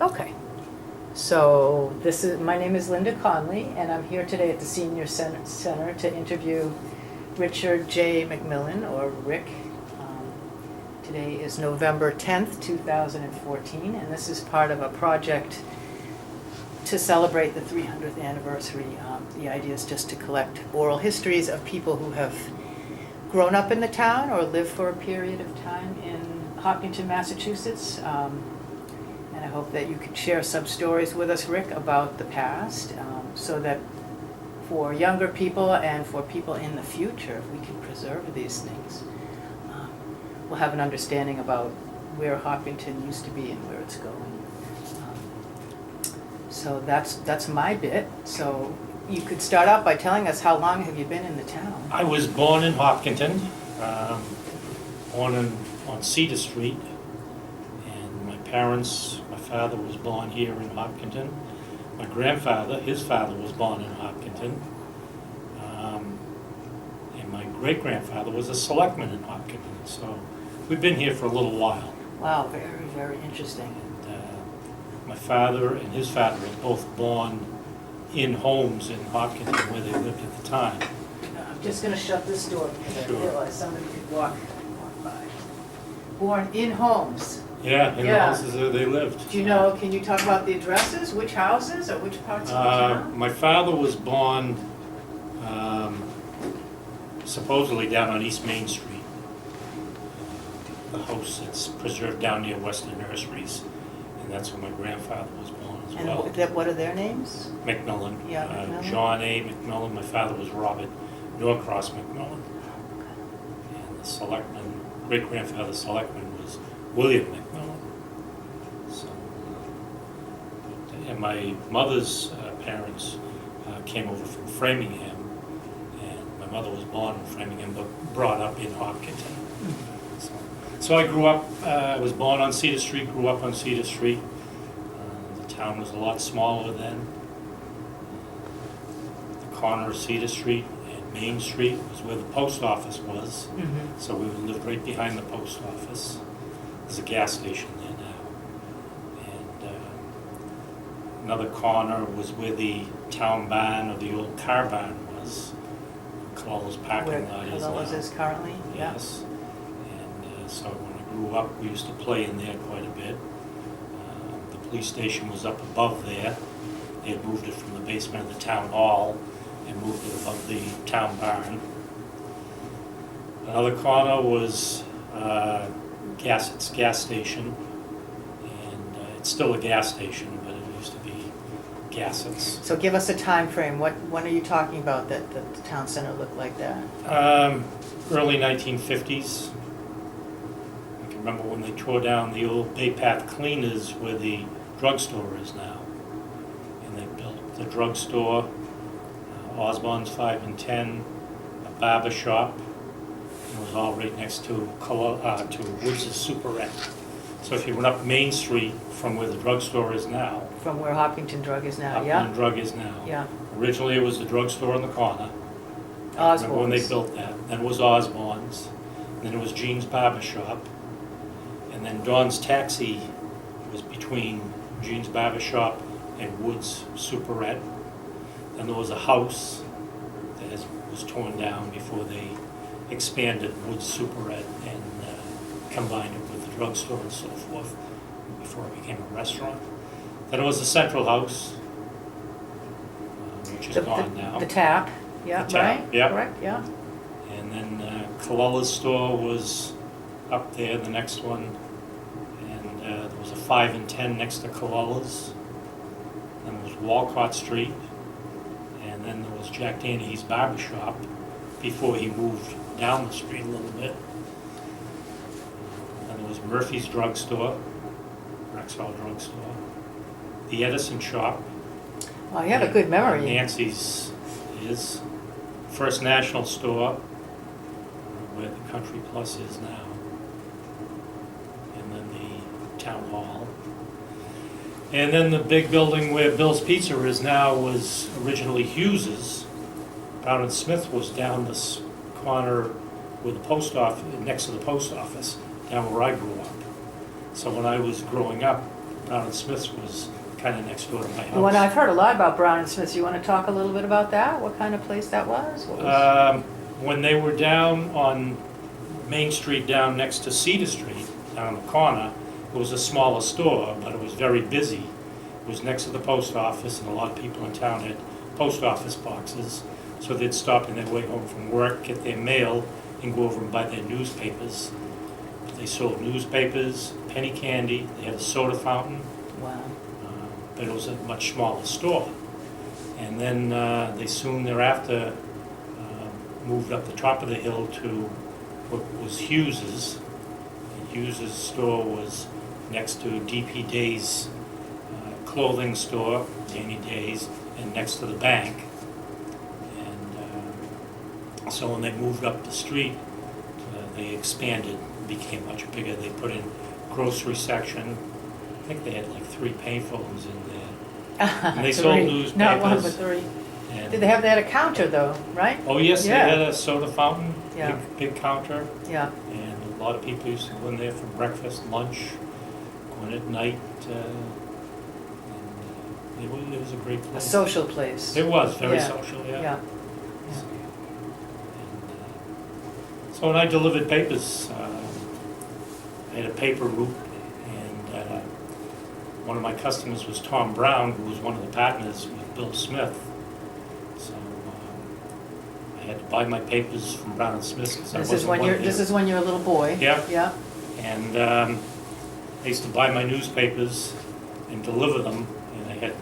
Okay. So my name is Linda Conley, and I'm here today at the Senior Center to interview Richard J. Macmillan, or Rick. Today is November 10th, 2014, and this is part of a project to celebrate the 300th anniversary. The idea is just to collect oral histories of people who have grown up in the town or lived for a period of time in Hopkinton, Massachusetts. And I hope that you could share some stories with us, Rick, about the past, so that for younger people and for people in the future, if we can preserve these things, we'll have an understanding about where Hopkinton used to be and where it's going. So that's my bit. So you could start out by telling us, how long have you been in the town? I was born in Hopkinton, born on Cedar Street, and my father was born here in Hopkinton. My grandfather, his father was born in Hopkinton, and my great-grandfather was a selectman in Hopkinton, so we've been here for a little while. Wow, very, very interesting. And my father and his father were both born in homes in Hopkinton where they lived at the time. I'm just going to shut this door because Sure. I realize somebody could walk by. Born in homes. Yeah, in the Yeah. houses where they lived. Do you know, can you talk about the addresses? Which houses or which parts of the town? My father was born supposedly down on East Main Street. The house that's preserved down near Western Nurseries, and that's where my grandfather was born as And well. what are their names? Macmillan. Yeah, Macmillan. John A. Macmillan. My father was Robert Norcross Macmillan. And the selectman, great-grandfather selectman, was William Macmillan. So, and my mother's parents came over from Framingham, and my mother was born in Framingham but brought up in Hopkinton. So I grew up, I was born on Cedar Street, grew up on Cedar Street. The town was a lot smaller then. The corner of Cedar Street and Main Street was where the post office was. Mm-hmm. So we lived right behind the post office. There's a gas station there now. And another corner was where the town barn or the old car barn was. Colora's parking lot is now. Colora's is currently? Yes. And so when I grew up, we used to play in there quite a bit. The police station was up above there. They had moved it from the basement of the town hall and moved it above the town barn. Another corner was its gas station, and it's still a gas station, but it used to be Gassett's. So give us a time frame. When are you talking about that the town center looked like that? Early 1950s. I can remember when they tore down the old Bay Path Cleaners where the drugstore is now. And they built the drugstore, Osborne's 5 and 10, a barber shop. It was all right next to Woods' Superette. So if you went up Main Street from where the drugstore is now, From where Hopkinton Drug is now, Hopkinton yeah? Drug is now. Yeah. Originally it was the drugstore on the corner. I remember when they Osborne's. built that. Then it was Osborne's. Then it was Jean's Barber Shop. And then Dawn's Taxi was between Jean's Barber Shop and Woods' Superette. Then there was a house that was torn down before they expanded Woods' Superette and combined it with the drugstore and so forth before it became a restaurant. Then it was the Central House, which is gone now. The tap, yeah, The tap, right? yeah. Correct, yeah. And then Colella's store was up there, the next one. And there was a 5 and 10 next to Colella's. Then there was Walcott Street. And then there was Jack Danahy's Barber Shop before he moved down the street a little bit. Then there was Murphy's Drugstore, Rexall Drugstore. The Edison Shop. Well, you have a good memory. Nancy's is. First National Store, where the Country Plus is now. And then the Town Hall. And then the big building where Bill's Pizza is now was originally Hughes's. Brown and Smith was down this corner with the post office, next to the post office, down where I grew up. So when I was growing up, Brown and Smith's was kind of next door to my house. Well, I've heard a lot about Brown and Smith's. You want to talk a little bit about that? What kind of place that was? What was... When they were down on Main Street, down next to Cedar Street, down the corner, it was a smaller store, but it was very busy. It was next to the post office, and a lot of people in town had post office boxes, so they'd stop on their way home from work, get their mail, and go over and buy their newspapers. They sold newspapers, penny candy, they had a soda fountain, Wow. but it was a much smaller store. And then they soon thereafter moved up the top of the hill to what was Hughes's. And Hughes's store was next to D.P. Day's clothing store, Danny Day's, and next to the bank. And so when they moved up the street, they expanded, became much bigger. They put in grocery section. I think they had like 3 payphones in there. And they sold newspapers. Not one, but 3. And Did they have a counter though, right? oh yes, Yeah. they had a soda fountain, Yeah. big counter, Yeah. and a lot of people used to go in there for breakfast, lunch, go in at night. And it was a great A place. social place. It was very Yeah. social, yeah. Yeah. So when I delivered papers, I had a paper route, and one of my customers was Tom Brown, who was one of the partners with Bill Smith. So I had to buy my papers from Brown and Smith. This is when you're a little boy. Yeah. Yeah. And I used to buy my newspapers and deliver them, and I had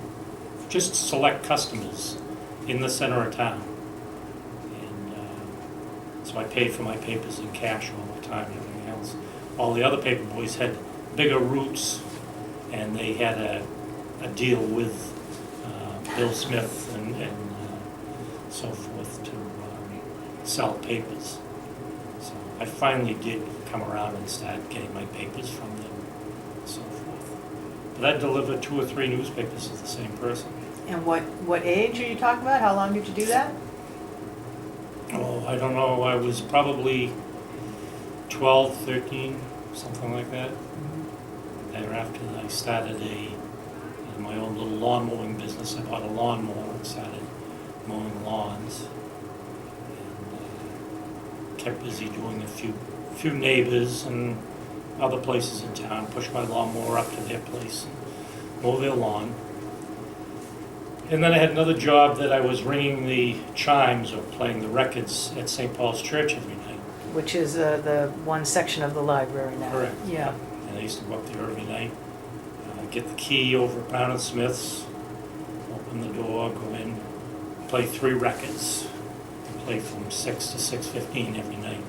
just select customers in the center of town. And so I paid for my papers in cash all the time and everything else. All the other paper boys had bigger routes, and they had a deal with Bill Smith and so forth to sell papers. So I finally did come around and start getting my papers from them and so forth. But I delivered 2 or 3 newspapers to the same person. And what age are you talking about? How long did you do that? Oh, I don't know, I was probably 12, 13, something like that. Thereafter, I started my own little lawn mowing business. I bought a lawnmower and started mowing lawns. And kept busy doing a few neighbors and other places in town, pushed my lawnmower up to their place and mow their lawn. And then I had another job that I was ringing the chimes or playing the records at St. Paul's Church every night. Which is the one section of the library now. Correct. Yeah. And I used to go up there every night, get the key over at Brown and Smith's, open the door, go in, play 3 records, and play from 6 to 6:15 every night.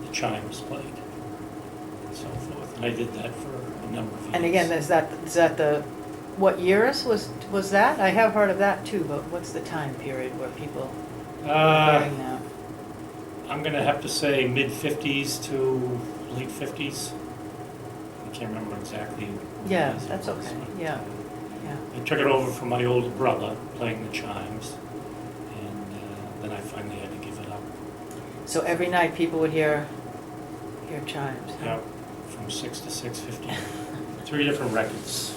The chimes played, and so forth. And I did that for a number of years. And again, is that the what years was that? I have heard of that too, but what's the time period where people are doing that? I'm going to have to say mid-50s to late 50s. I can't remember exactly. Yeah, what it that's was, okay. but, Yeah. Yeah. I took it over from my older brother playing the chimes, and then I finally had to give it up. So every night people would hear chimes. Huh? Yep, from 6 to 6:15. 3 different records.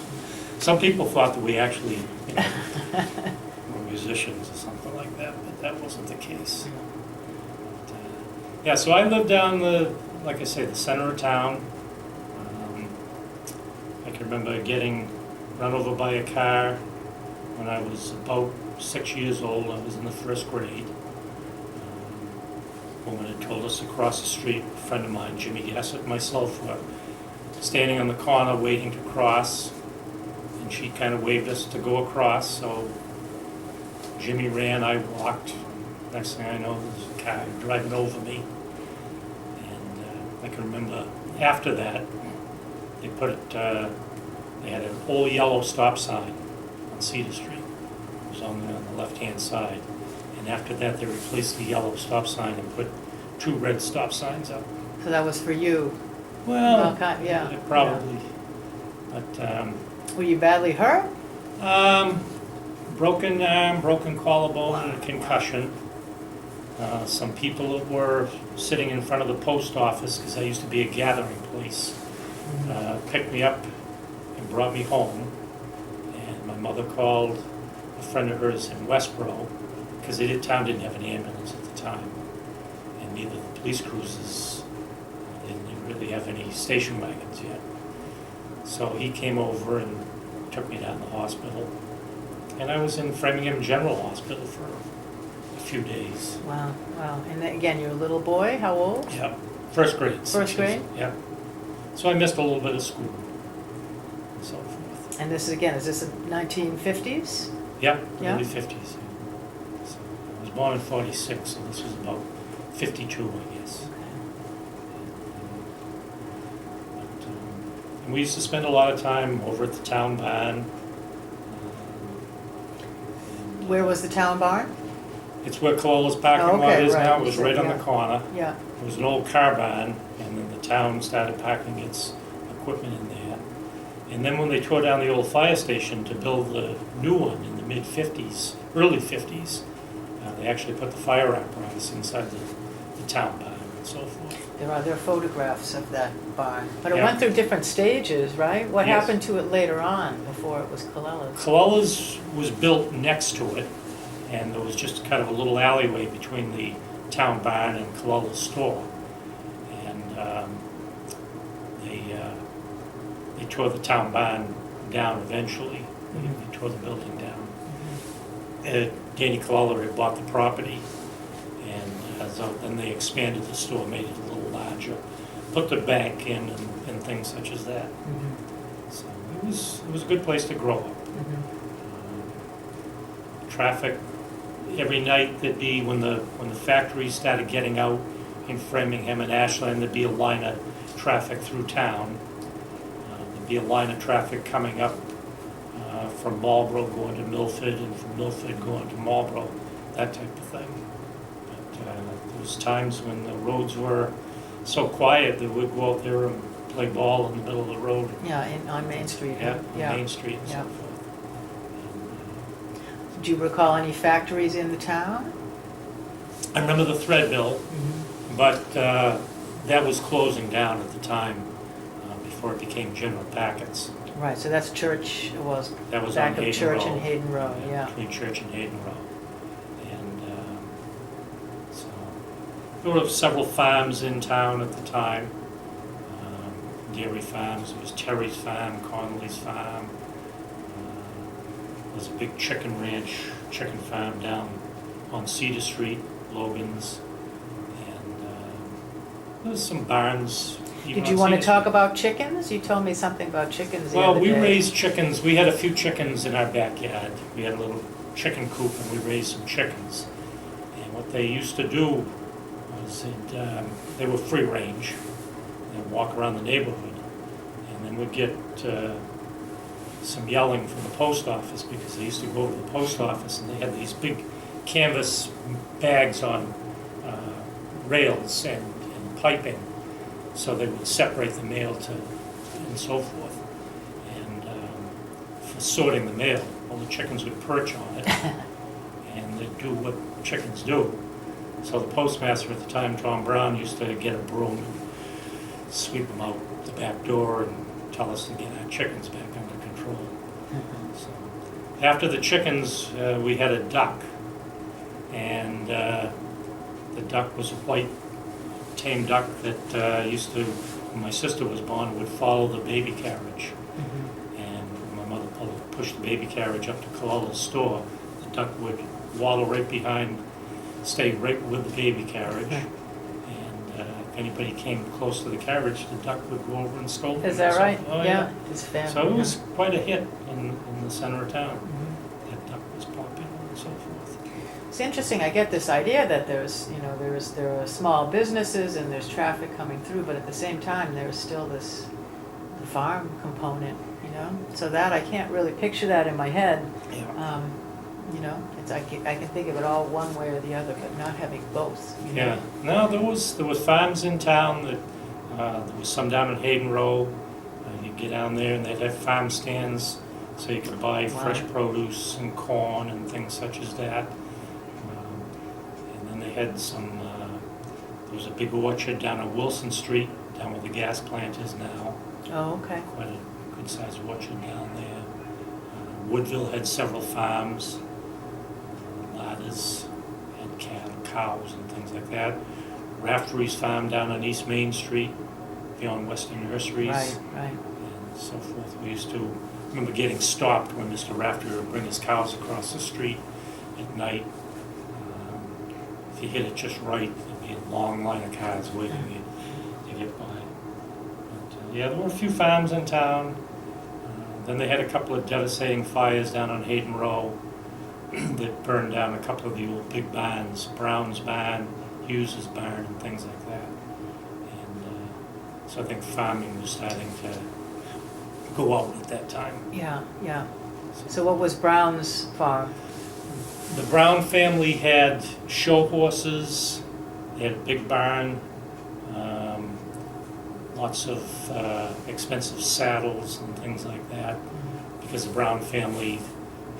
Some people thought that we actually, were musicians or something like that, but that wasn't the case. But, yeah, so I lived down like I say, the center of town. I can remember getting run over by a car when I was about 6 years old. I was in the 1st grade. A woman had told us across the street, a friend of mine, Jimmy Gassett, and myself were standing on the corner waiting to cross, and she kind of waved us to go across, so Jimmy ran, I walked. Next thing I know, there's a car driving over me. And I can remember after that, they had an old yellow stop sign on Cedar Street. It was on the left-hand side. And after that, they replaced the yellow stop sign and put 2 red stop signs up. So that was for you. Well, Yeah. probably. But Were you badly hurt? broken arm, broken collarbone, Wow. and concussion. Some people that were sitting in front of the post office, because I used to be a gathering place, picked me up and brought me home, and my mother called a friend of hers in Westboro, because the town didn't have an ambulance at the time, and neither the police cruisers, they didn't really have any station wagons yet. So he came over and took me down to the hospital, and I was in Framingham General Hospital for a few days. Wow, wow. And then, again, you're a little boy, how old? Yeah, first grade. First grade? Yeah. So I missed a little bit of school and so forth. And this is, again, is this the 1950s? Yeah, Yeah? early 50s. So I was born in 46, so this was about 52, I guess. And we used to spend a lot of time over at the town barn. Where was the town barn? It's where Colola's parking Oh, lot okay, is right. now. It was right on Yeah. the corner. Yeah. It was an old car barn, and then the town started parking its equipment in there. And then when they tore down the old fire station to build the new one in the mid-50s, early 50s, they actually put the fire apparatus inside the town barn and so forth. There are photographs of that barn. But it Yeah. went through different stages, right? What Yes. happened to it later on before it was Colela's? Colola's was built next to it, and there was just kind of a little alleyway between the town barn and Colola's store. And they tore the town barn down eventually. They tore the building down. Danny Colola had bought the property, and so then they expanded the store, made it a little larger, put the bank in and things such as that. So it was a good place to grow up. Traffic every night, there'd be when the factories started getting out in Framingham and Ashland, there'd be a line of traffic through town. There'd be a line of traffic coming up from Marlboro going to Milford, and from Milford going to Marlboro, that type of thing. But there was times when the roads were so quiet that we'd go out there and play ball in the middle of the road. Yeah, on Main Street. Yeah, on Main Street and Yeah. so forth. Do you recall any factories in the town? I remember the thread mill, but that was closing down at the time before it became General Packets. Right, so that's Church, it was That was back on of Hayden Church Road. and Hayden Road, yeah. Between Church and Hayden Road. And so there were several farms in town at the time. Dairy farms, there was Terry's Farm, Connolly's Farm. There was a big chicken ranch, chicken farm down on Cedar Street, Logan's. And there was some barns. even Did you on want to Cedar talk Street. about chickens? You told me something about chickens the Well, other we day. raised chickens. We had a few chickens in our backyard. We had a little chicken coop, and we raised some chickens. And what they used to do was they were free range. They'd walk around the neighborhood, and then we'd get some yelling from the post office, because they used to go to the post office, and they had these big canvas bags on rails and piping, so they would separate the mail and so forth. And for sorting the mail, all the chickens would perch on it, and they'd do what chickens do. So the postmaster at the time, Tom Brown, used to get a broom and sweep them out the back door and tell us to get our chickens back under control. So after the chickens, we had a duck, and the duck was a white tame duck that used to, when my sister was born, would follow the baby carriage. And when my mother pushed the baby carriage up to Colola's store, the duck would waddle right behind, stay right with the baby carriage. And if anybody came close to the carriage, the duck would go over and scold them. Is that right? Oh, Yeah. It's family. So it was quite a hit in the center of town. Mhm. That duck was popular and so forth. It's interesting, I get this idea that there are small businesses and there's traffic coming through, but at the same time, there's still this farm component, So that, I can't really picture that in my head. Yeah. I can think of it all one way or the other, but not having both. Yeah, no, there was farms in town that, there was some down in Hayden Row. You'd get down there and they'd have farm stands, so you could buy fresh produce and corn and things such as that. And then they had there was a big orchard down on Wilson Street, down where the gas plant is now. Oh, okay. Quite a good-sized orchard down there. Woodville had several farms, ladders, had cattle, cows, and things like that. Raftery's farm down on East Main Street, beyond Western Nurseries. Right. And so forth. We used to remember getting stopped when Mr. Raftery would bring his cows across the street at night. If you hit it just right, there'd be a long line of cars waiting to get by. But, yeah, there were a few farms in town. Then they had a couple of devastating fires down on Hayden Row that burned down a couple of the old big barns, Brown's barn, Hughes's barn, and things like that. And so I think farming was starting to go out at that time. Yeah. So what was Brown's farm? The Brown family had show horses, they had a big barn, lots of expensive saddles and things like that, because the Brown family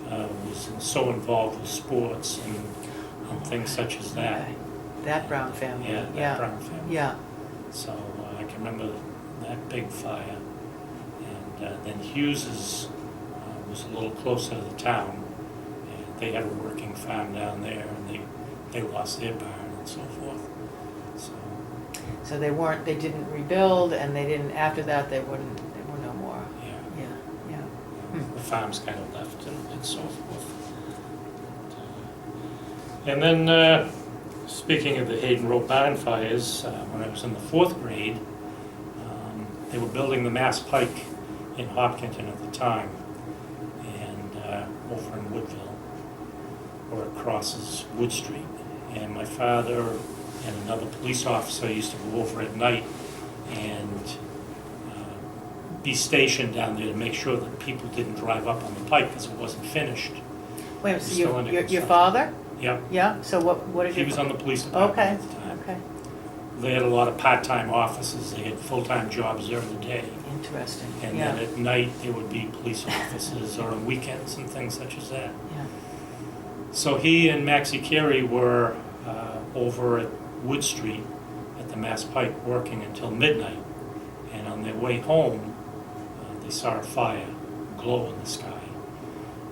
was so involved with sports and things such as that. Okay. That Brown family. Yeah, that Brown family. Yeah. So I can remember that big fire. And then Hughes's was a little closer to the town. And they had a working farm down there, and they lost their barn and so forth. So they didn't rebuild, and they didn't, after that, they were no more. Yeah. The farms kind of left and so forth. And then, speaking of the Hayden Row barn fires, when I was in the 4th grade, they were building the Mass Pike in Hopkinton at the time, and over in Woodville, where it crosses Wood Street. And my father and another police officer used to go over at night and be stationed down there to make sure that people didn't drive up on the pike because it wasn't finished. Wait, It's so still under your construction. father? Yeah, Yeah, so what did he you? was on the police department Okay, at the time. okay, They had a lot of part-time offices, they had full-time jobs during the day. interesting, And yeah, then at night, there would be police officers or on weekends and things such as that. yeah. So he and Maxie Carey were over at Wood Street at the Mass Pike working until midnight. And on their way home, they saw a fire glow in the sky.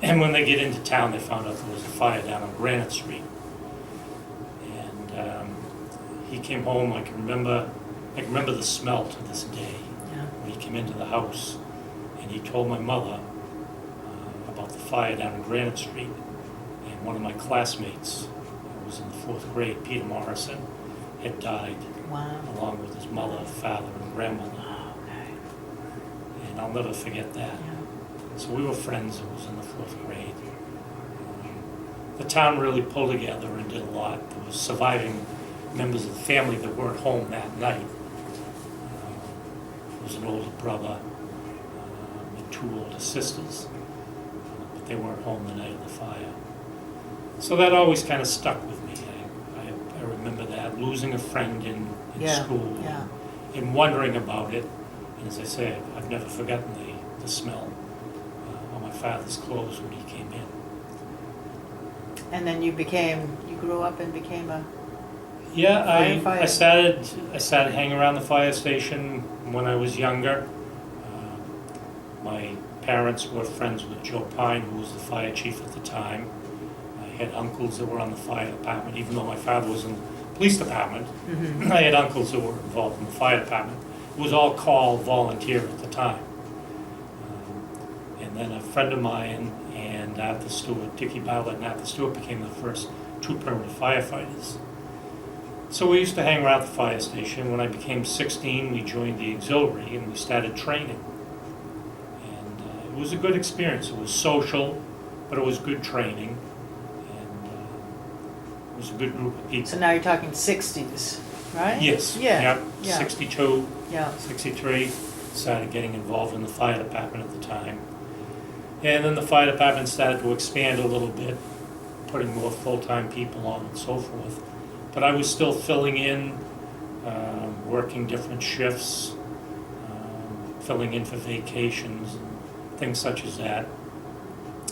And when they get into town, they found out there was a fire down on Granite Street. And he came home, I can remember the smell to this day. Yeah. When he came into the house, and he told my mother about the fire down on Granite Street. And one of my classmates, who was in the 4th grade, Peter Morrison, had died, Wow. along with his mother, father, and grandmother. Oh, okay. And I'll never forget that. Yeah. So we were friends. It was in the 4th grade. The town really pulled together and did a lot. There was surviving members of the family that weren't home that night. There was an older brother and 2 older sisters, but they weren't home the night of the fire. So that always kind of stuck with me. I remember that, losing a friend in Yeah, school yeah. and wondering about it. And as I say, I've never forgotten the smell on my father's clothes when he came in. And then you grew up and became a, Yeah, Firefighter. I started hanging around the fire station when I was younger. My parents were friends with Joe Pine, who was the fire chief at the time. I had uncles that were on the fire department, even though my father was in the police department. mm-hmm. I had uncles that were involved in the fire department. It was all call volunteer at the time. And then a friend of mine and Arthur Stewart, Dickie Ballard and Arthur Stewart became the first 2 permanent firefighters. So we used to hang around the fire station. When I became 16, we joined the auxiliary and we started training. And it was a good experience. It was social, but it was good training. And it was a good group of people. So now you're talking 60s, right? Yes. Yeah. Yep. Yeah. 62, Yeah. 63, started getting involved in the fire department at the time. And then the fire department started to expand a little bit, putting more full-time people on and so forth. But I was still filling in, working different shifts, filling in for vacations and things such as that.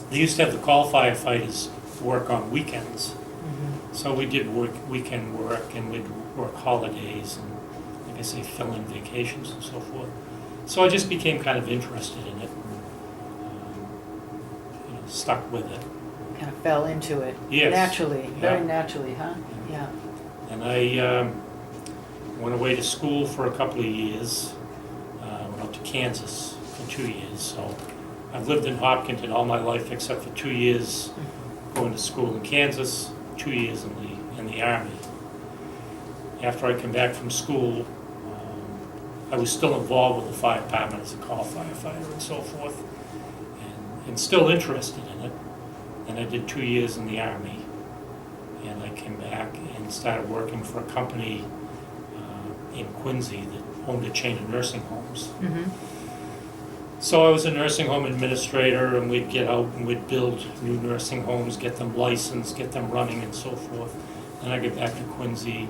They used to have the call firefighters work on weekends. Mm-hmm. So we did weekend work, and we'd work holidays and, like I say, fill in vacations and so forth. So I just became kind of interested in it, stuck with it. Kind of fell into it. Yes. Naturally, very Yeah. naturally, huh? Yeah. And I went away to school for a couple of years. Went up to Kansas for 2 years. So I've lived in Hopkinton all my life except for 2 years going to school in Kansas, 2 years in the Army. After I came back from school, I was still involved with the fire department as a call firefighter and so forth, and still interested in it. And I did 2 years in the Army, and I came back and started working for a company in Quincy that owned a chain of nursing homes. Mm-hmm. So I was a nursing home administrator, and we'd get out and we'd build new nursing homes, get them licensed, get them running and so forth. Then I get back to Quincy.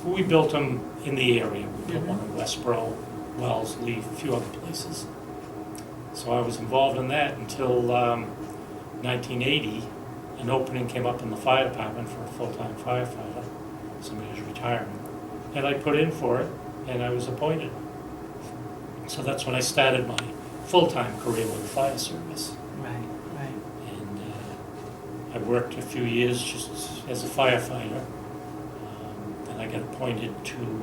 We built them in the area. We built one in Westboro, Wellesley, a few other places. So I was involved in that until 1980. An opening came up in the fire department for a full-time firefighter. Somebody was retiring. And I put in for it, and I was appointed. So that's when I started my full-time career with the fire service. Right, right. And I worked a few years just as a firefighter. Then I got appointed to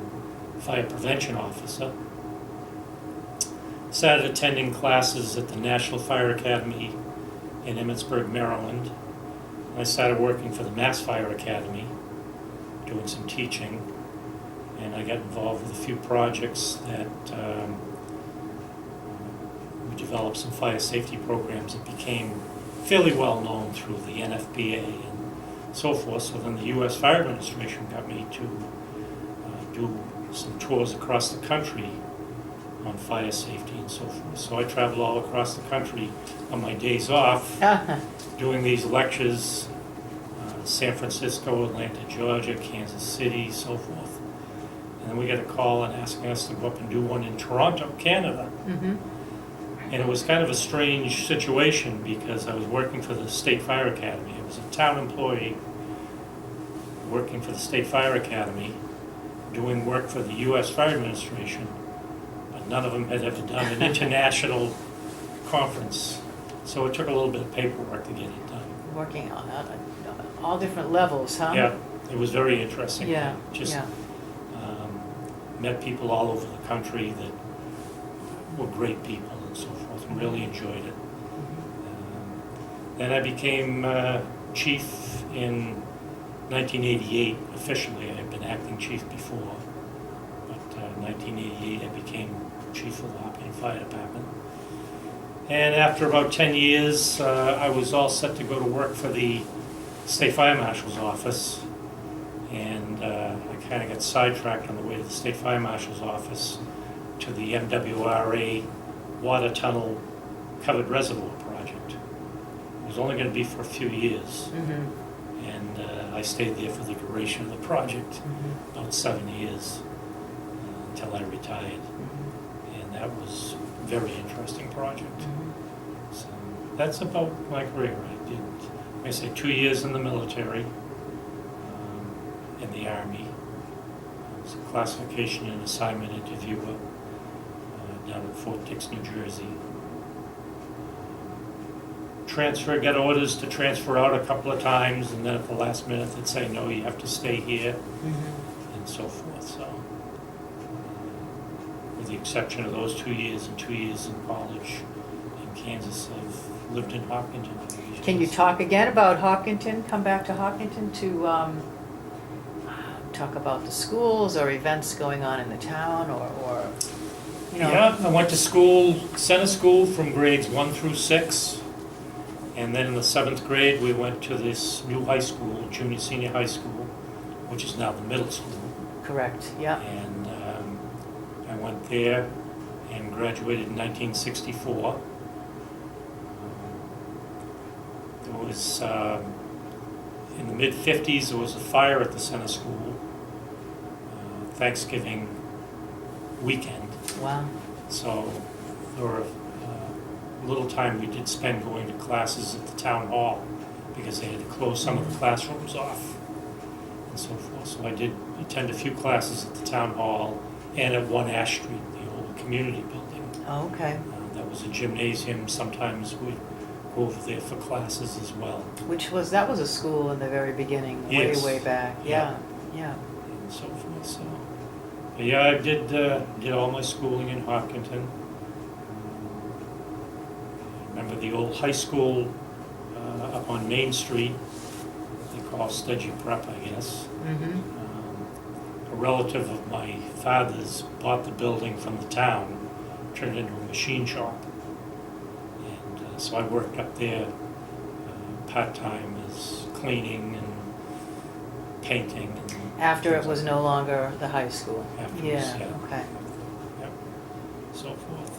fire prevention officer. Started attending classes at the National Fire Academy in Emmitsburg, Maryland. I started working for the Mass Fire Academy, doing some teaching. And I got involved with a few projects that we developed some fire safety programs that became fairly well known through the NFPA and so forth. So then the U.S. Fire Administration got me to do some tours across the country on fire safety and so forth. So I traveled all across the country on my days off, doing these lectures, San Francisco, Atlanta, Georgia, Kansas City, so forth. And then we got a call and asking us to go up and do one in Toronto, Canada. Mm-hmm. And it was kind of a strange situation because I was working for the State Fire Academy. I was a town employee working for the State Fire Academy, doing work for the U.S. Fire Administration, but none of them had ever done an international conference. So it took a little bit of paperwork to get it done. Working on all different levels, huh? Yeah, it was very interesting. Yeah, Just yeah. Met people all over the country that were great people and so forth, and really enjoyed it. Then I became chief in 1988, officially. I had been acting chief before, but 1988 I became chief of the Hopkinton Fire Department. And after about 10 years, I was all set to go to work for the State Fire Marshal's office, and I kind of got sidetracked on the way to the State Fire Marshal's office to the MWRA water tunnel covered reservoir project. It was only going to be for a few years, Mm-hmm. and I stayed there for the duration of the project, Mm-hmm. about 7 years, until I retired. Mm-hmm. And that was a very interesting project. Mm-hmm. So that's about my career. I did, I say, 2 years in the military, in the Army. I was a classification and assignment interviewer down at Fort Dix, New Jersey. Got orders to transfer out a couple of times, and then at the last minute they'd say, no, you have to stay here, Mm-hmm. and so forth. So, with the exception of those 2 years and 2 years in college in Kansas, I've lived in Hopkinton for years. Can you talk again about Hopkinton? Come back to Hopkinton to talk about the schools or events going on in the town, or you know. Yeah, I went to school, center school from grades 1 through 6. And then in the 7th grade, we went to this new high school, junior senior high school, which is now the middle school. Correct. Yeah. And I went there and graduated in 1964. There was, in the mid-50s, there was a fire at the center school, Thanksgiving weekend. Wow. So there were little time we did spend going to classes at the town hall because they had to close some of the classrooms off and so forth. So I did attend a few classes at the town hall and at 1 Ash Street, the old community building. Oh, okay. That was a gymnasium. Sometimes we'd go over there for classes as well. That was a school in the very beginning, Yes. way back. Yeah, yeah. And so forth. So, but yeah, I did all my schooling in Hopkinton. Remember the old high school up on Main Street? They call Stedgy Prep, I guess. Mm-hmm. A relative of my father's bought the building from the town, turned it into a machine shop. And so I worked up there part-time as cleaning and painting. And After it things was like no longer the high school. Afterwards, Yeah, yeah. okay. Yep. So forth.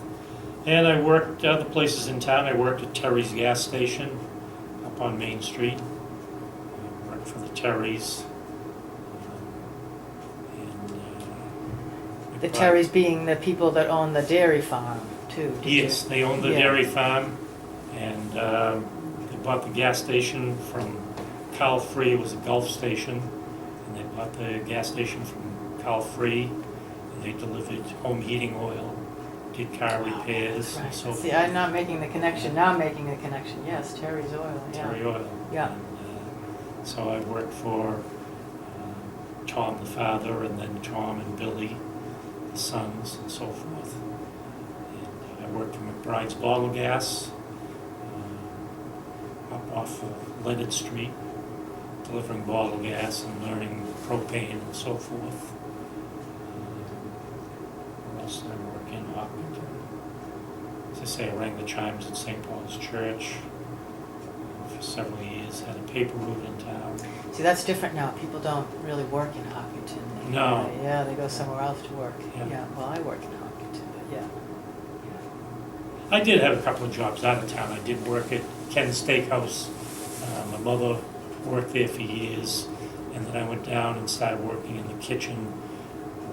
And I worked other places in town. I worked at Terry's gas station up on Main Street. I worked for the Terrys. The Terrys being the people that own the dairy farm, too. did you? Yes, they owned the Yeah. dairy farm, and they bought the gas station from Carl Free. It was a Gulf station, and they bought the gas station from Carl Free, and they delivered home heating oil, did car repairs, and Right. so forth. See, I'm not making the connection. Now I'm making the connection. Yes, Terry's Oil, yeah. Terry Oil. Yeah. And, so I worked for Tom the father, and then Tom and Billy, the sons, and so forth. And I worked for McBride's Bottle Gas up off of Leonard Street, delivering bottle gas and learning propane and so forth. Where else did I work in Hopkinton? As I say, I rang the chimes at St. Paul's Church for several years, had a paper route in town. See, that's different now. People don't really work in Hopkinton. No. Yeah, they go somewhere else to work. Yeah. Yeah, well, I work in Hopkinton, but yeah. I did have a couple of jobs out of town. I did work at Ken's Steakhouse. My mother worked there for years, and then I went down and started working in the kitchen,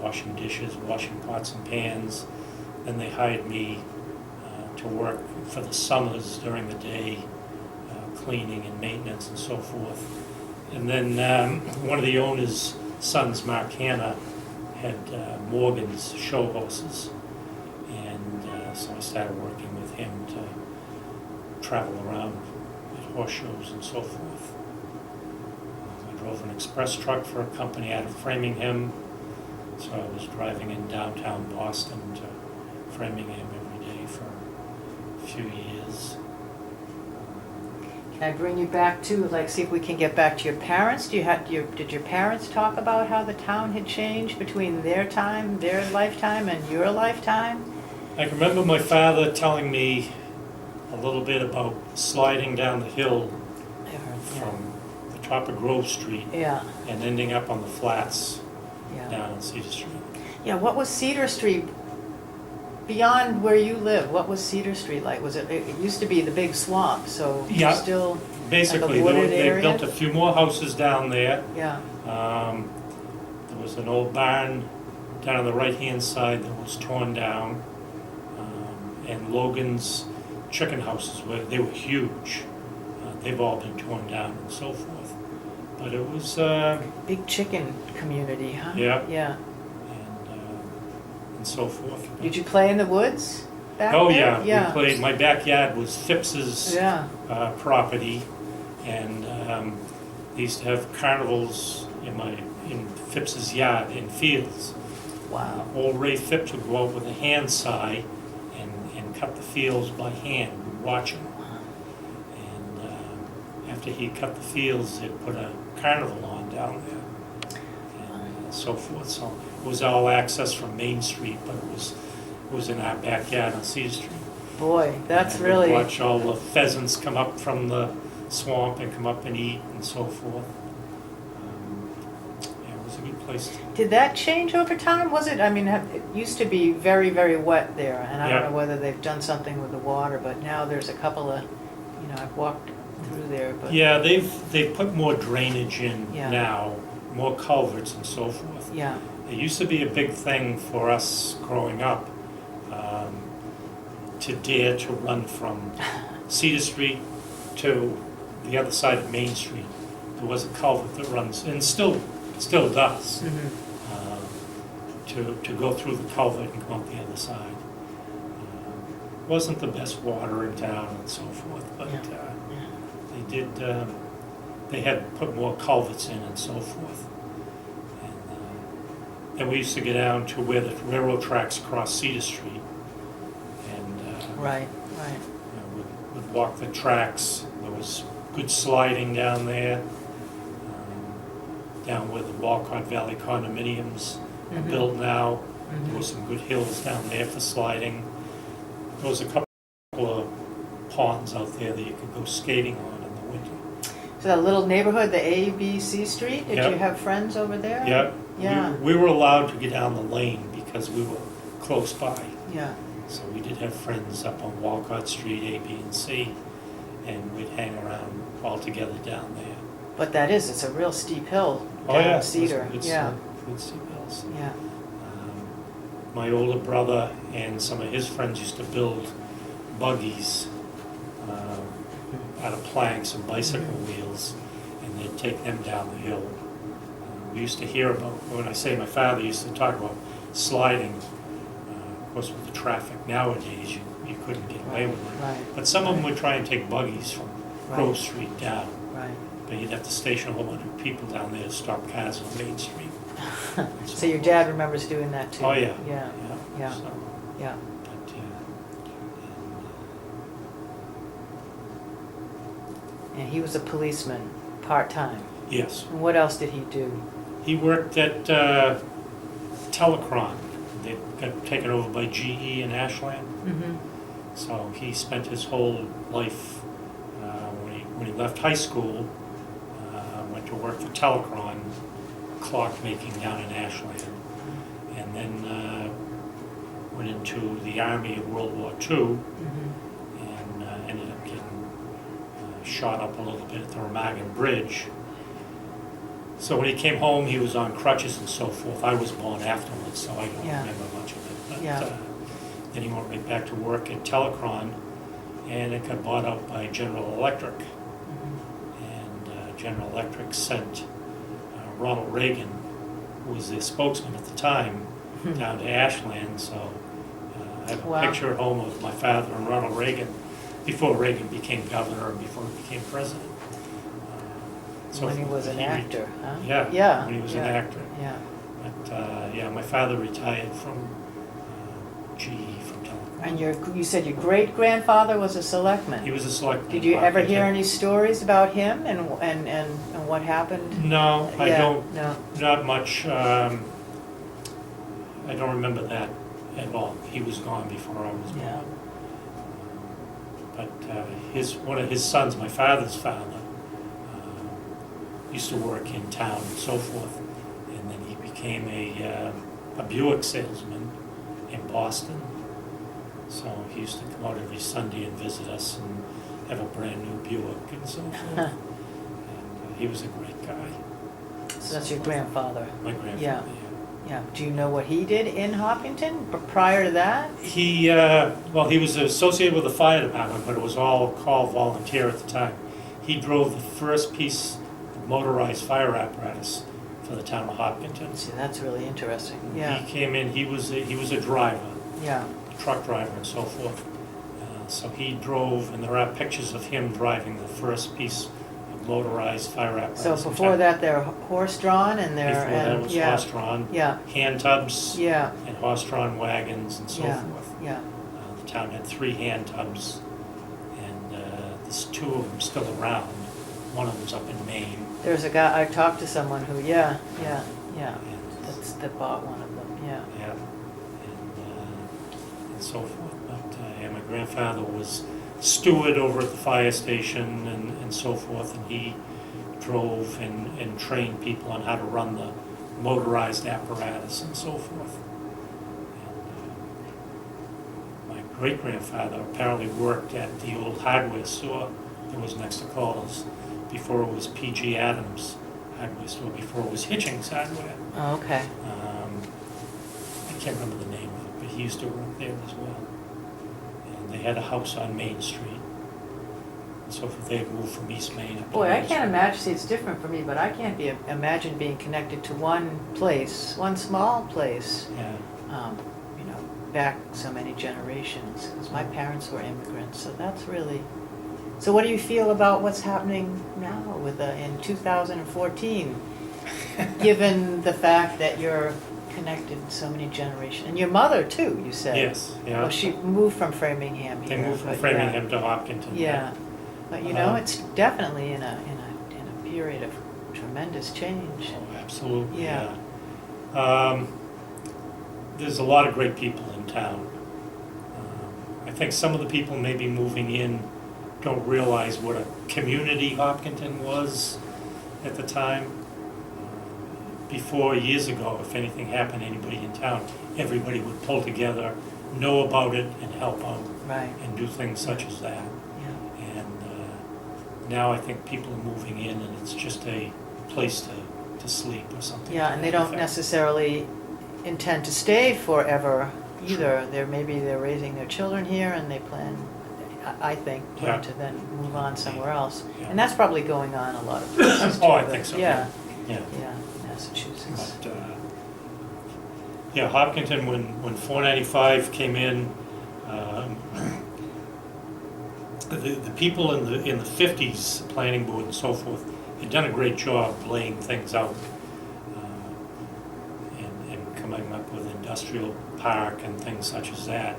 washing dishes, washing pots and pans. Then they hired me to work for the summers during the day, cleaning and maintenance and so forth. And then one of the owners' sons, Mark Hanna, had Morgan's show horses, and so I started working with him to travel around at horse shows and so forth. I drove an express truck for a company out of Framingham, so I was driving in downtown Boston to Framingham every day for a few years. Can I bring you back to, like, see if we can get back to your parents? Did your parents talk about how the town had changed between their time, their lifetime, and your lifetime? I can remember my father telling me a little bit about sliding down the hill from the top of Grove Street Yeah, and ending up on the flats yeah. down on Cedar Street. Yeah, what was Cedar Street, beyond where you live, what was Cedar Street like? It used to be the big swamp, so Yeah. still, Basically, wooded they area? built a few more houses down there. yeah, There was an old barn down on the right-hand side that was torn down. And Logan's chicken houses, they were huge. They've all been torn down and so forth. But it was, big chicken community, huh? Yeah. Yeah. and so forth. Did you play in the woods back Oh, there? yeah, we played, my backyard was Phipps's Yeah, property, and they used to have carnivals in Phipps's yard, in fields. wow. Old Ray Phipps would go out with a hand scythe and cut the fields by hand, we'd watch him. And after he cut the fields, they'd put a carnival on down there, and so forth. So it was all access from Main Street, but it was in our backyard on Cedar Street. Boy, that's And we'd really, watch all the pheasants come up from the swamp and come up and eat and so forth. Yeah, it was a good place. did that change over time? Was it, I mean, it used to be very, very wet there, and I don't Yeah. know whether they've done something with the water, but now there's a couple of, I've walked through there, but. Yeah, they've put more drainage in Yeah. now, more culverts and so forth. Yeah, It used to be a big thing for us growing up, to dare to run from Cedar Street to the other side of Main Street. There was a culvert that runs, and still does, mhm. to go through the culvert and come out the other side. wasn't the best water in town and so forth, but they did, they had put more culverts in and so forth. And we used to get down to where the railroad tracks cross Cedar Street, and Right. we'd walk the tracks. There was good sliding down there, down where the Walcott Valley condominiums are built now. There was some good hills down there for sliding. There was a couple of ponds out there that you could go skating on in the winter. So that little neighborhood, the ABC Street, did Yep. you have friends over there? Yeah. Yeah. We were allowed to get down the lane because we were close by. Yeah. So we did have friends up on Walcott Street, A, B, and C, and we'd hang around all together down there. But it's a real steep hill Oh, down yeah. Cedar. It's Yeah. good steep hills. Yeah. My older brother and some of his friends used to build buggies out of planks and bicycle wheels, and they'd take them down the hill. We used to hear about, when I say my father used to talk about sliding, of course with the traffic nowadays, you couldn't get away with it. Right. But some of them would try and take buggies from Grove Street down, Right. but you'd have to station a whole bunch of people down there to stop cars on Main Street. So your dad remembers doing that too? Oh, yeah. Yeah. Yeah. So, Yeah. but, And he was a policeman, part-time. yes. And what else did he do? He worked at Telecron. They got taken over by GE in Ashland. Mm-hmm. So he spent his whole life, when he left high school, went to work for Telecron, clock making down in Ashland. And then went into the Army of World War II Mm-hmm. and ended up getting shot up a little bit at the Remagen Bridge. So when he came home, he was on crutches and so forth. I was born afterwards, so I don't Yeah. remember much of it. But Yeah. then he went right back to work at Telecron, and it got bought out by General Electric. Mm-hmm. And General Electric sent Ronald Reagan, who was their spokesman at the time, down to Ashland. So I have a Wow. picture at home of my father and Ronald Reagan before Reagan became governor and before he became president. When he was an actor, huh? Yeah, Yeah. when he was yeah. an actor. Yeah. But my father retired from GE from Telecom. And you said your great-grandfather was a selectman. He was a selectman. Did you ever hear any stories about him and what happened? No, I Yeah, don't. No. Not much. I don't remember that at all. He was gone before I was born. Yeah. But one of his sons, my father's father, used to work in town and so forth, and then he became a Buick salesman in Boston. So he used to come out every Sunday and visit us and have a brand new Buick and so forth. And he was a great guy. So that's your grandfather. My grandfather. Yeah. Yeah. Do you know what he did in Hopkinton prior to that? He was associated with the fire department, but it was all called volunteer at the time. He drove the first piece of motorized fire apparatus for the town of Hopkinton. See, that's really interesting. Yeah. He came in. He was a driver, Yeah. a truck driver, and so forth. So he drove, and there are pictures of him driving the first piece of motorized fire apparatus. So in before town. that, they're horse-drawn and they're Before that was yeah. horse-drawn, Yeah. hand tubs, Yeah. and horse-drawn wagons and so Yeah. forth. Yeah. The town had 3 hand tubs, and there's 2 of them still around. One of them's up in Maine. There's a guy I talked to someone who that bought one of them. Yeah. Yeah, and so forth. But my grandfather was steward over at the fire station and so forth, and he drove and trained people on how to run the motorized apparatus and so forth. And my great-grandfather apparently worked at the old hardware store that was next to Calder's before it was P.G. Adams hardware store, before it was Hitchings Hardware. Oh, okay. I can't remember the name of it, but he used to work there as well. And they had a house on Main Street. And so they had moved from East Main up to Boy, I Main can't Street. imagine. See, it's different for me, but I can't imagine being connected to one place, one small place. Yeah, back so many generations, because my parents were immigrants, so that's really... So what do you feel about what's happening now with in 2014, given the fact that you're connected so many generations? And your mother too, you said? Yes, yeah. Well, she moved from Framingham here. They moved from but Framingham to Hopkinton. Yeah, but you know, it's definitely in a period of tremendous change. Oh, absolutely, Yeah. yeah. There's a lot of great people in town. I think some of the people maybe moving in don't realize what a community Hopkinton was at the time. Before, years ago, if anything happened to anybody in town, everybody would pull together, know about it, and help out. Right. And do things such as that. Yeah. And now I think people are moving in and it's just a place to sleep or something. Yeah, and they don't necessarily intend to stay forever either. Maybe they're raising their children here and they plan, I think, to then move on somewhere else. Yeah. And that's probably going on a lot of places too. Oh, I think so. Yeah. Yeah. Yeah, Massachusetts. But, yeah, Hopkinton, when 495 came in, the people in the 50s, the planning board and so forth, had done a great job laying things out and coming up with industrial park and things such as that.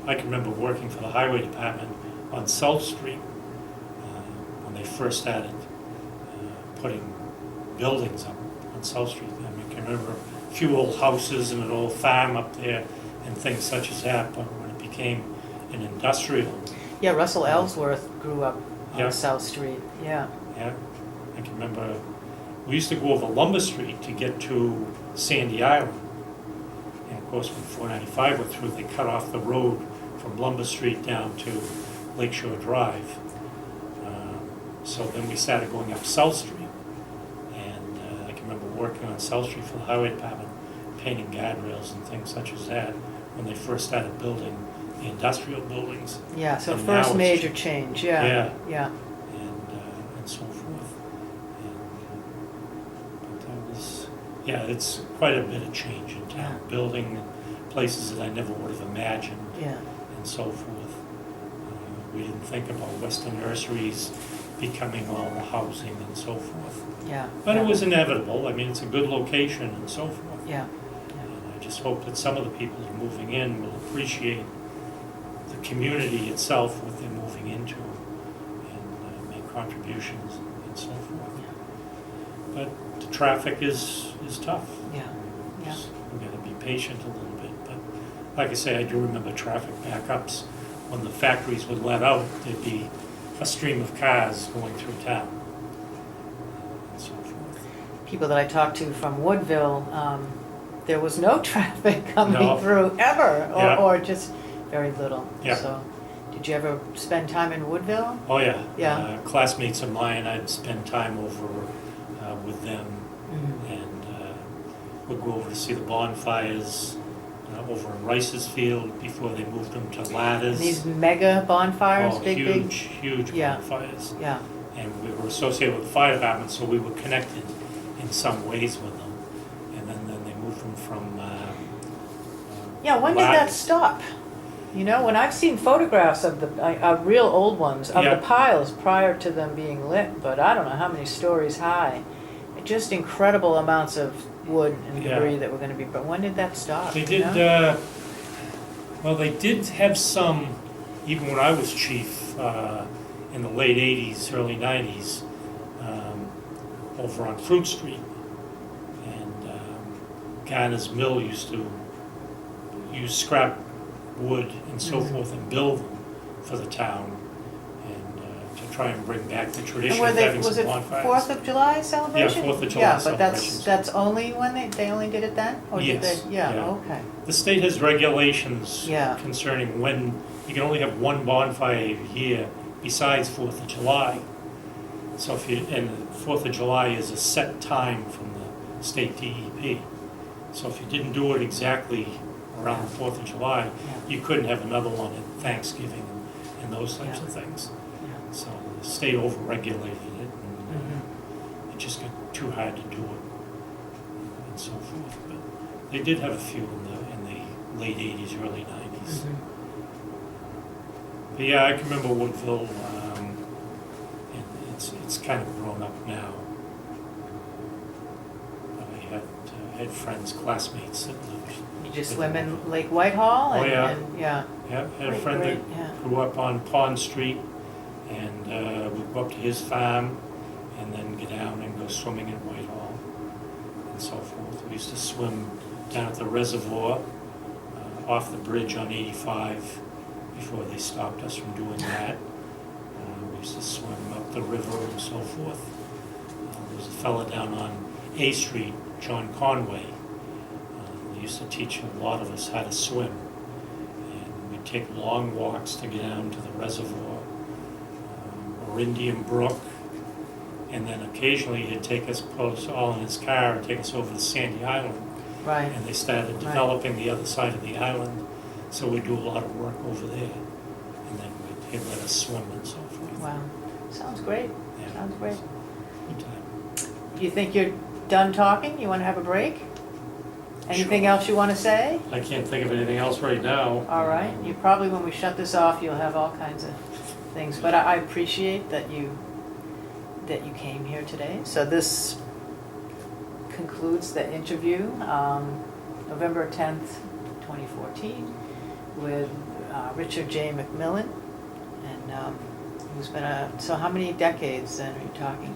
I can remember working for the highway department on South Street when they first started putting buildings up on South Street. I mean, I can remember a few old houses and an old farm up there and things such as that, but when it became an industrial... Yeah, Russell Ellsworth grew up on Yeah. South Street. Yeah. Yeah, I can remember, we used to go over Lumber Street to get to Sandy Island. And of course, when 495 went through, they cut off the road from Lumber Street down to Lakeshore Drive. So then we started going up South Street. And I can remember working on South Street for the highway department, painting guardrails and things such as that, when they first started building the industrial buildings. Yeah, so And first now it's major change, yeah. Yeah. Yeah. And so forth. But that was, yeah, it's quite a bit of change in town. Yeah. Building places that I never would have imagined Yeah. and so forth. We didn't think about Western nurseries becoming all the housing and so forth. Yeah. But yeah. it was inevitable. I mean, it's a good location and so forth. Yeah. And I just hope that some of the people that are moving in will appreciate the community itself, what they're moving into, and make contributions and so forth. But the traffic is tough. Yeah. Yeah. We've got to be patient a little bit. But like I say, I do remember traffic backups. When the factories would let out, there'd be a stream of cars going through town and so forth. People that I talked to from Woodville, there was no traffic coming No. through ever, Yeah. or just very little. Yeah. So, did you ever spend time in Woodville? Oh yeah. Yeah. Classmates of mine, I'd spend time over with them, Mm-hmm. and we'd go over to see the bonfires over in Rice's Field before they moved them to Ladders. And these mega bonfires, Oh, big, huge Yeah. bonfires. Yeah. And we were associated with the fire department, so we were connected in some ways with them. And then they moved them from Yeah, when did that Ladders. stop? You know, when I've seen photographs of the real old ones, of Yeah. the piles prior to them being lit, but I don't know how many stories high. Just incredible amounts of wood and Yeah. debris that were going to be, but when did that stop? They you did, know? well, they did have some, even when I was chief, in the late 80s, early 90s, over on Fruit Street. And Garner's Mill used to use scrap wood and so Mhm. forth and build them for the town, and to try and bring back the And tradition were of they, having was some it bonfires. 4th of July celebration? 4th of July Yeah, but celebrations. that's only when they only did it then? Or did Yes, they? Yeah, yeah. okay. The state has regulations Yeah. concerning when you can only have one bonfire a year besides 4th of July. So if you, and 4th of July is a set time from the state DEP. So if you didn't do it exactly around the 4th of July, Yeah. you couldn't have another one at Thanksgiving and those types Yeah. of things. Yeah. So the state over-regulated it, and Mhm. it just got too hard to do it and so forth. But they did have a few in the late 80s, early 90s. Mhm. But yeah, I can remember Woodville, and it's kind of grown up now. But I had friends, classmates that lived. You just swim in Lake Whitehall? Oh, And, yeah. and, yeah. Yeah, had a Great, friend great, that yeah. grew up on Pond Street, and we'd go up to his farm, and then get down and go swimming in Whitehall, and so forth. We used to swim down at the reservoir, off the bridge on 85, before they stopped us from doing that. We used to swim up the river and so forth. There was a fella down on A Street, John Conway. He used to teach a lot of us how to swim. And we'd take long walks to get down to the reservoir, or Indian Brook, and then occasionally he'd take us all in his car and take us over to Sandy Island. Right. And they started developing the other side of the island, so we'd do a lot of work over there. And then he'd let us swim and so forth. Wow. Sounds great. Yeah. Sounds great. Good time. You think you're done talking? You want to have a break? Anything Sure. else you want to say? I can't think of anything else right now. All right. You probably, when we shut this off, you'll have all kinds of things. But I appreciate that you came here today. So this concludes the interview, November 10th, 2014, with Richard J. Macmillan. And who's been so how many decades then are you talking?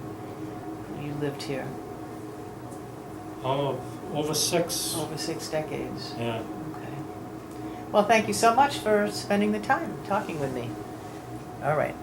You lived here? Oh, over 6. Over 6 decades. Yeah. Okay. Well, thank you so much for spending the time talking with me. All right.